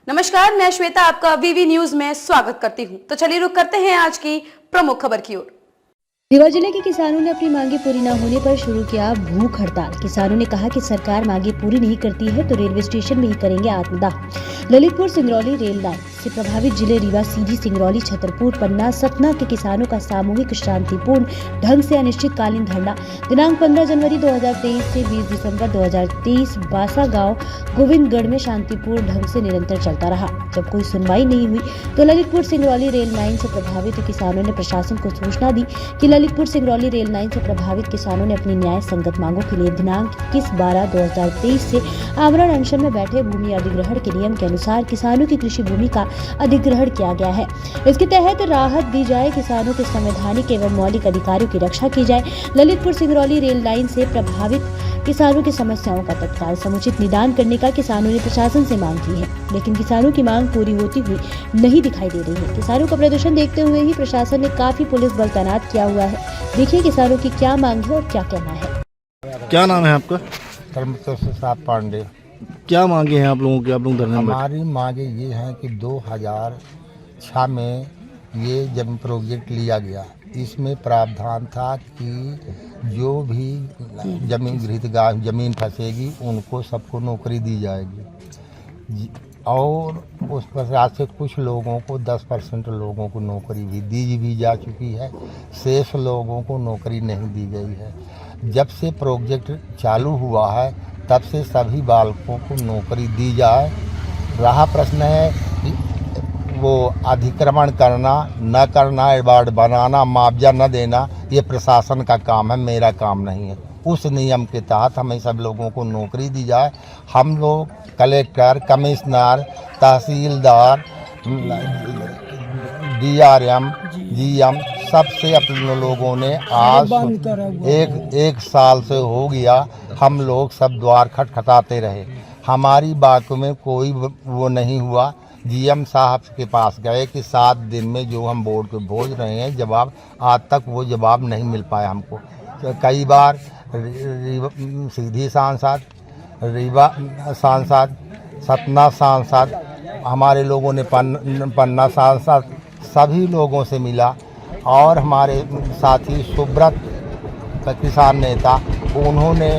नमस्कार, मैं श्वेता आपका वीवी न्यूज में स्वागत करती हूं। तो चलिए रुक करते हैं आज की प्रमुख खबर की ओर। रीवा जिले के किसानों ने अपनी मांगे पूरी न होने पर शुरू किया भूख हड़ताल। किसानों ने कहा कि सरकार मांगे पूरी नहीं करती है तो रेलवे स्टेशन में ही करेंगे आत्मदाह। ललितपुर सिंगरौली रेल लाइन से प्रभावित जिले रीवा, सीधी, सिंगरौली, छतरपुर, पन्ना, सतना के किसानों का सामूहिक शांतिपूर्ण ढंग से अनिश्चितकालीन धरना दिनांक 15 जनवरी 2023 से 20 दिसंबर 2023 बासा गांव गोविंदगढ़ में शांतिपूर्ण ढंग से निरंतर चलता रहा। जब कोई सुनवाई नहीं हुई तो ललितपुर सिंगरौली रेल लाइन से प्रभावित किसानों ने प्रशासन को सूचना दी कि ललितपुर सिंगरौली रेल लाइन से प्रभावित किसानों ने अपनी न्याय संगत मांगों के लिए दिनांक 21/12/2023 से आवरण अनशन में बैठे भूमि अधिग्रहण के नियम के अनुसार किसानों की कृषि भूमि का अधिग्रहण किया गया है। इसके तहत राहत दी जाए, किसानों के संवैधानिक एवं मौलिक अधिकारों की रक्षा की जाए। ललितपुर सिंगरौली रेल लाइन से प्रभावित किसानों की समस्याओं का तत्काल समुचित निदान करने का किसानों ने प्रशासन से मांग की है, लेकिन किसानों की मांग पूरी होती हुई नहीं दिखाई दे रही है। किसानों का प्रदर्शन देखते हुए ही प्रशासन ने काफी पुलिस बल तैनात किया हुआ है। देखिए किसानों की क्या मांग है और क्या कहना है। क्या नाम है आपका? धर्मप्रसाद पांडे। क्या मांगे हैं आप लोगों की? आप लोग धरने में बैठे? हमारी मांगे ये हैं कि 2006 में ये जमीन प्रोजेक्ट लिया गया। इसमें प्रावधान था कि जो भी जमीन फंसेगी उनको सबको नौकरी दी जाएगी और उस प्रकार से कुछ लोगों को 10% लोगों को नौकरी भी दी भी जा चुकी है। शेष लोगों को नौकरी नहीं दी गई है। जब से प्रोजेक्ट चालू हुआ है तब से सभी बालकों को नौकरी दी जाए। रहा प्रश्न है कि वो अधिक्रमण करना न करना, एवार्ड बनाना, मुआवजा न देना, ये प्रशासन का काम है, मेरा काम नहीं है। उस नियम के तहत हमें सब लोगों को नौकरी दी जाए। हम लोग कलेक्टर, कमिश्नर, तहसीलदार, DRM, GM सबसे अपने लोगों ने आज एक साल से हो गया हम लोग सब द्वार खटखटाते रहे। हमारी बात में कोई वो नहीं हुआ। GM साहब के पास गए कि 7 दिन में जो हम बोर्ड को भेज रहे हैं जवाब, आज तक वो जवाब नहीं मिल पाया हमको। तो कई बार सीधी सांसद, रीवा सांसद, सतना सांसद, हमारे लोगों ने पन्ना सांसद, सभी लोगों से मिला और हमारे साथी सुब्रत किसान नेता, उन्होंने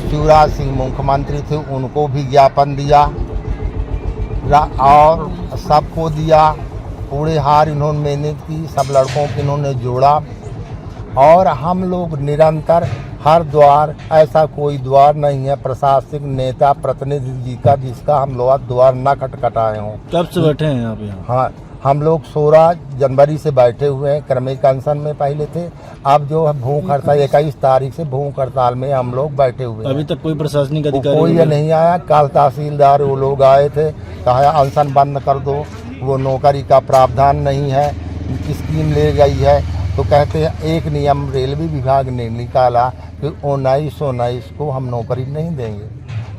शिवराज सिंह मुख्यमंत्री थे, उनको भी ज्ञापन दिया और सबको दिया। पूरे हार इन्होंने मेहनत की, सब लड़कों को इन्होंने जोड़ा और हम लोग निरंतर हर द्वार, ऐसा कोई द्वार नहीं है प्रशासनिक नेता प्रतिनिधि जी का जिसका हम लोग द्वार न खटखटाए हों। कब से बैठे हैं आप यहाँ? हाँ, हम लोग 16 जनवरी से बैठे हुए हैं। क्रमिक अनशन में पहले थे, अब जो है भूख हड़ताल 21 तारीख से भूख हड़ताल में हम लोग बैठे हुए हैं। अभी तक कोई प्रशासनिक अधिकारी कोई नहीं आया। कल तहसीलदार वो लोग आए थे, कहा अनशन बंद कर दो, वो नौकरी का प्रावधान नहीं है, स्कीम ले गई है। तो कहते हैं एक नियम रेलवे विभाग ने निकाला कि 19 को हम नौकरी नहीं देंगे।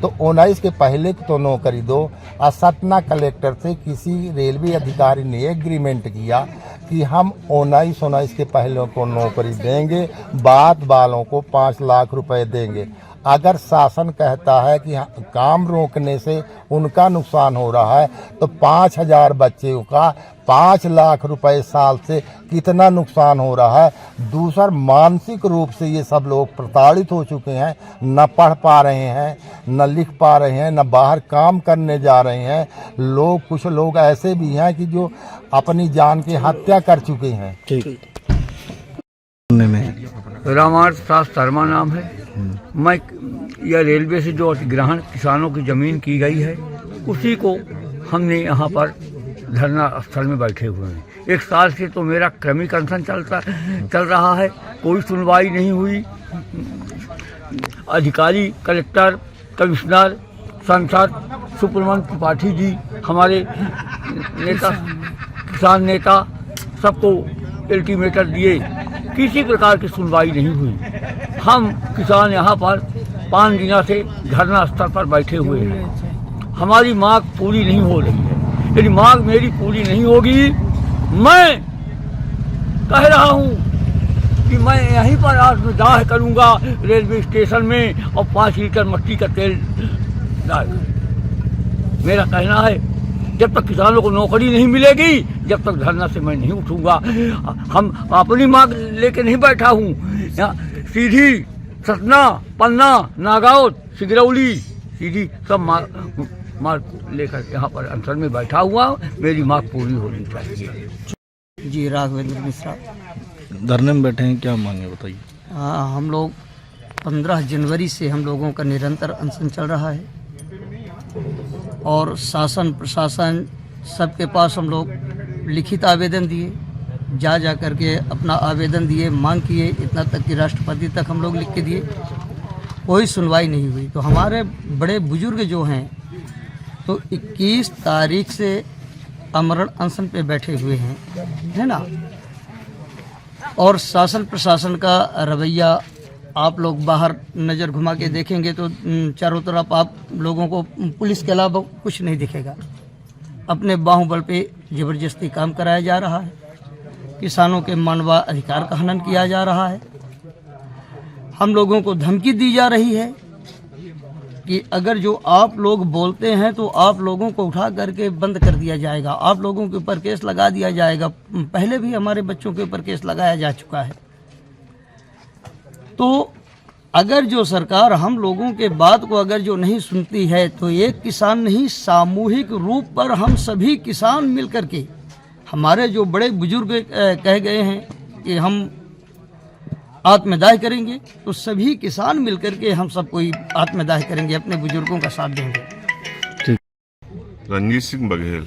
तो 19 के पहले तो नौकरी दो। और सतना कलेक्टर से किसी रेलवे अधिकारी ने एग्रीमेंट किया कि हम 19 के पहले को नौकरी देंगे, बाद वालों को 5 लाख रुपए देंगे। अगर शासन कहता है कि काम रोकने से उनका नुकसान हो रहा है तो 5000 बच्चों का 5 लाख रुपए साल से कितना नुकसान हो रहा है। दूसरा, मानसिक रूप से ये सब लोग प्रताड़ित हो चुके हैं, न पढ़ पा रहे हैं, न लिख पा रहे हैं, न बाहर काम करने जा रहे हैं। लोग, कुछ लोग ऐसे भी हैं कि जो अपनी जान की हत्या कर चुके हैं। ठीक रामार्थ दास शर्मा नाम है। मैं यह रेलवे से जो अधिग्रहण किसानों की ज़मीन की गई है उसी को हमने यहाँ पर धरना स्थल में बैठे हुए हैं। 1 साल से तो मेरा क्रमिक अनशन चल रहा है, कोई सुनवाई नहीं हुई। अधिकारी, कलेक्टर, कमिश्नर, सांसद सुब्रमण्यम त्रिपाठी जी, हमारे नेता, किसान नेता, सबको अल्टीमेटम दिए, किसी प्रकार की सुनवाई नहीं हुई। हम किसान यहाँ पर 5 दिनों से धरना स्थल पर बैठे हुए हैं। हमारी मांग पूरी नहीं हो रही है। यदि मांग मेरी पूरी नहीं होगी, मैं कह रहा हूँ कि मैं यहीं पर आत्मदाह करूँगा रेलवे स्टेशन में और 5 लीटर मट्टी का तेल डाल। मेरा कहना है जब तक किसानों को नौकरी नहीं मिलेगी, जब तक धरना से मैं नहीं उठूंगा। हम अपनी मांग लेके नहीं बैठा हूँ, यहाँ सीधी सतना, पन्ना, नागौद, सिगरौली, सीधी सब मार्ग लेकर यहाँ पर अनशन में बैठा हुआ। मेरी मांग पूरी होनी चाहिए। जी, राघवेंद्र मिश्रा। धरने में बैठे हैं, क्या मांगे बताइए। हाँ, हम लोग 15 जनवरी से हम लोगों का निरंतर अनशन चल रहा है और शासन प्रशासन सबके पास हम लोग लिखित आवेदन दिए, जा करके अपना आवेदन दिए, मांग किए, इतना तक कि राष्ट्रपति तक हम लोग लिख के दिए, कोई सुनवाई नहीं हुई। तो हमारे बड़े बुजुर्ग जो हैं तो 21 तारीख से आमरण अनशन पे बैठे हुए हैं, है ना। और शासन प्रशासन का रवैया आप लोग बाहर नज़र घुमा के देखेंगे तो चारों तरफ आप लोगों को पुलिस के अलावा कुछ नहीं दिखेगा। अपने बाहुबल पे ज़बरदस्ती काम कराया जा रहा है, किसानों के मानवा अधिकार का हनन किया जा रहा है। हम लोगों को धमकी दी जा रही है कि अगर जो आप लोग बोलते हैं तो आप लोगों को उठा करके बंद कर दिया जाएगा, आप लोगों के ऊपर केस लगा दिया जाएगा। पहले भी हमारे बच्चों के ऊपर केस लगाया जा चुका है। तो अगर जो सरकार हम लोगों के बात को अगर जो नहीं सुनती है तो एक किसान नहीं, सामूहिक रूप पर हम सभी किसान मिलकर के, हमारे जो बड़े बुजुर्ग कह गए हैं कि हम आत्मदाह करेंगे, तो सभी किसान मिलकर के हम सब कोई आत्मदाह करेंगे, अपने बुजुर्गों का साथ देंगे। रंजीत सिंह बघेल।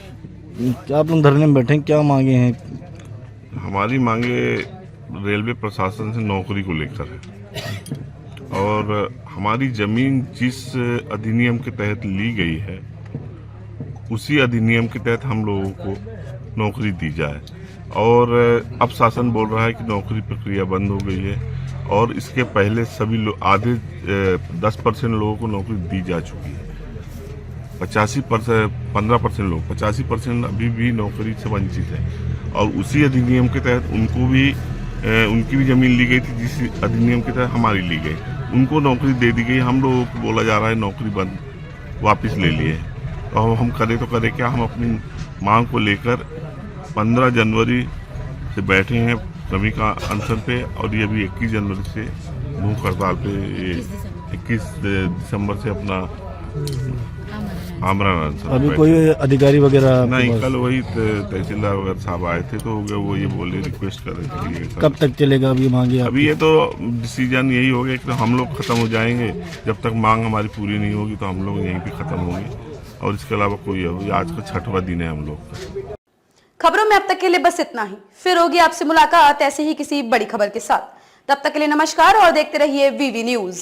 क्या आप लोग धरने में बैठे हैं, क्या मांगे हैं। हमारी मांगे रेलवे प्रशासन से नौकरी को लेकर है और हमारी जमीन जिस अधिनियम के तहत ली गई है उसी अधिनियम के तहत हम लोगों को नौकरी दी जाए। और अब शासन बोल रहा है कि नौकरी प्रक्रिया बंद हो गई है और इसके पहले सभी लोग आधे 10% लोगों को नौकरी दी जा चुकी है। 15% लोग 85% अभी भी नौकरी से वंचित है और उसी अधिनियम के तहत उनकी भी जमीन ली गई थी जिस अधिनियम के तहत हमारी ली गई, उनको नौकरी दे दी गई। हम लोगों को बोला जा रहा है नौकरी बंद वापस ले लिए। तो हम करें तो करें क्या। हम अपनी मांग को लेकर 15 जनवरी से बैठे हैं नमी का अनशन पे और ये भी 21 जनवरी से भूख हड़ताल पे, 21 दिसंबर से अपना आमरण अनशन। अभी कोई अधिकारी वगैरह नहीं, कल वही तहसीलदार वगैरह साहब आए थे तो वो ये बोले रिक्वेस्ट कर रहे थे। कब तक चलेगा अभी मांगे। अभी ये तो डिसीजन यही हो गया कि हम लोग खत्म हो जाएंगे, जब तक मांग हमारी पूरी नहीं होगी तो हम लोग यहीं पे खत्म होंगे और इसके अलावा कोई होगी। आज का 6वां दिन है हम लोग। खबरों में अब तक के लिए बस इतना ही, फिर होगी आपसे मुलाकात ऐसे ही किसी बड़ी खबर के साथ। तब तक के लिए नमस्कार और देखते रहिए वीवी न्यूज।